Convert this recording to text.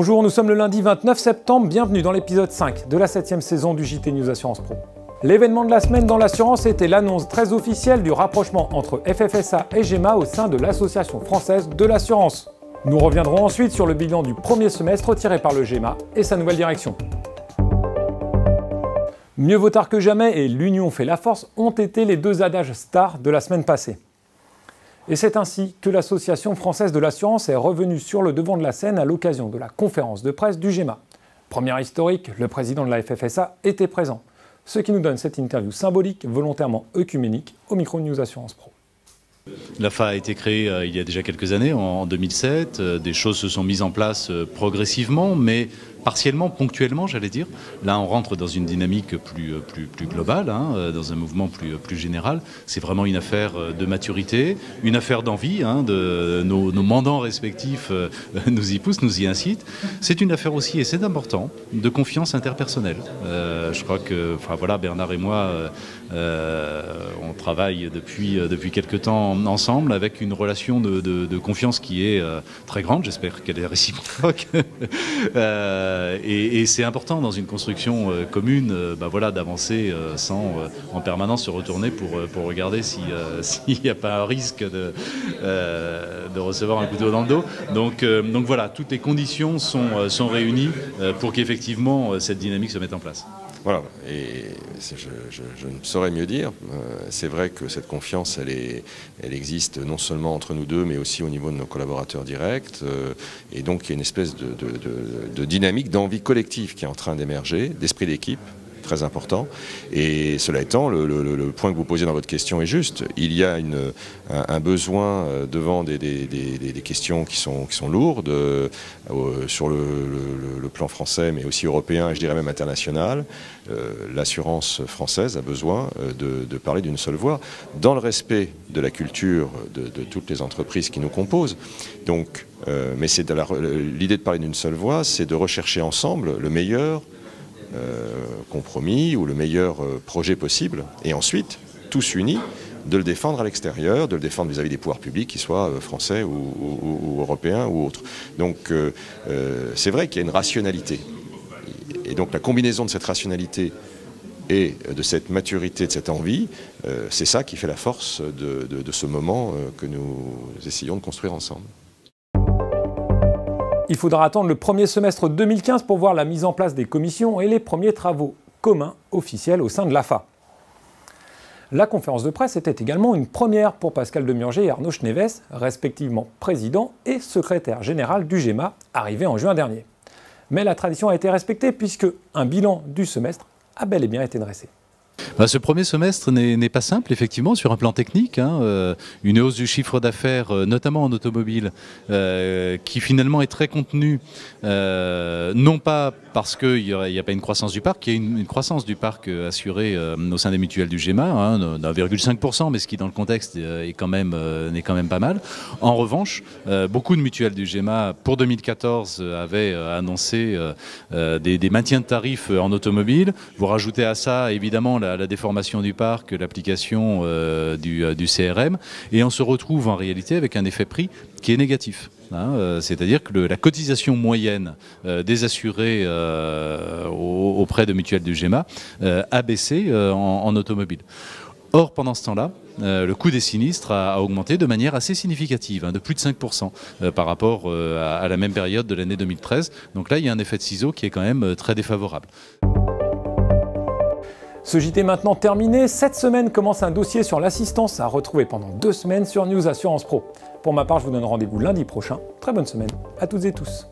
Bonjour, nous sommes le lundi 29 septembre, bienvenue dans l'épisode 5 de la 7e saison du JT News Assurance Pro. L'événement de la semaine dans l'assurance était l'annonce très officielle du rapprochement entre FFSA et GEMA au sein de l'Association française de l'assurance. Nous reviendrons ensuite sur le bilan du premier semestre tiré par le GEMA et sa nouvelle direction. Mieux vaut tard que jamais et l'union fait la force ont été les deux adages stars de la semaine passée. Et c'est ainsi que l'Association française de l'assurance est revenue sur le devant de la scène à l'occasion de la conférence de presse du GEMA. Première historique, le président de la FFSA était présent, ce qui nous donne cette interview symbolique, volontairement œcuménique, au micro de News Assurance Pro. L'AFA a été créée il y a déjà quelques années, en 2007. Des choses se sont mises en place progressivement, mais partiellement, ponctuellement, j'allais dire. Là, on rentre dans une dynamique plus globale, dans un mouvement plus général. C'est vraiment une affaire de maturité, une affaire d'envie. De nos mandants respectifs nous y poussent, nous y incitent. C'est une affaire aussi, et c'est important, de confiance interpersonnelle. Je crois que, Bernard et moi, on travaille depuis quelque temps ensemble avec une relation de confiance qui est très grande. J'espère qu'elle est réciproque. Et c'est important dans une construction commune d'avancer sans en permanence se retourner pour regarder s'il n'y a pas un risque de recevoir un couteau dans le dos. Donc voilà, toutes les conditions sont réunies pour qu'effectivement cette dynamique se mette en place. Voilà, et je ne saurais mieux dire. C'est vrai que cette confiance, elle existe non seulement entre nous deux, mais aussi au niveau de nos collaborateurs directs. Et donc, il y a une espèce de dynamique, d'envie collective qui est en train d'émerger, d'esprit d'équipe, très important. Et cela étant, le point que vous posez dans votre question est juste. Il y a un besoin devant des questions qui sont lourdes sur le plan français, mais aussi européen et je dirais même international. L'assurance française a besoin de parler d'une seule voix, dans le respect de la culture de toutes les entreprises qui nous composent. Donc, mais l'idée de parler d'une seule voix, c'est de rechercher ensemble le meilleur compromis ou le meilleur projet possible, et ensuite, tous unis, de le défendre à l'extérieur, de le défendre vis-à-vis des pouvoirs publics, qu'ils soient français ou européens ou autres. Donc c'est vrai qu'il y a une rationalité. Et donc la combinaison de cette rationalité et de cette maturité, de cette envie, c'est ça qui fait la force de ce moment que nous essayons de construire ensemble. Il faudra attendre le premier semestre 2015 pour voir la mise en place des commissions et les premiers travaux communs officiels au sein de l'AFA. La conférence de presse était également une première pour Pascal Demurger et Arnaud Schneves, respectivement président et secrétaire général du GEMA, arrivés en juin dernier. Mais la tradition a été respectée puisque un bilan du semestre a bel et bien été dressé. Ce premier semestre n'est pas simple, effectivement, sur un plan technique. Une hausse du chiffre d'affaires, notamment en automobile, qui finalement est très contenue, non pas parce qu'il n'y a pas une croissance du parc, il y a une croissance du parc assurée au sein des mutuelles du GEMA, d'1,5%, mais ce qui dans le contexte n'est quand même pas mal. En revanche, beaucoup de mutuelles du GEMA, pour 2014, avaient annoncé des maintiens de tarifs en automobile. Vous rajoutez à ça, évidemment, la déformation du parc, l'application du CRM, et on se retrouve en réalité avec un effet prix qui est négatif. C'est-à-dire que la cotisation moyenne des assurés auprès de mutuelles du GEMA a baissé en automobile. Or, pendant ce temps-là, le coût des sinistres a augmenté de manière assez significative, de plus de 5% par rapport à la même période de l'année 2013. Donc là, il y a un effet de ciseau qui est quand même très défavorable. Ce JT est maintenant terminé. Cette semaine commence un dossier sur l'assistance à retrouver pendant 2 semaines sur News Assurance Pro. Pour ma part, je vous donne rendez-vous lundi prochain. Très bonne semaine à toutes et tous.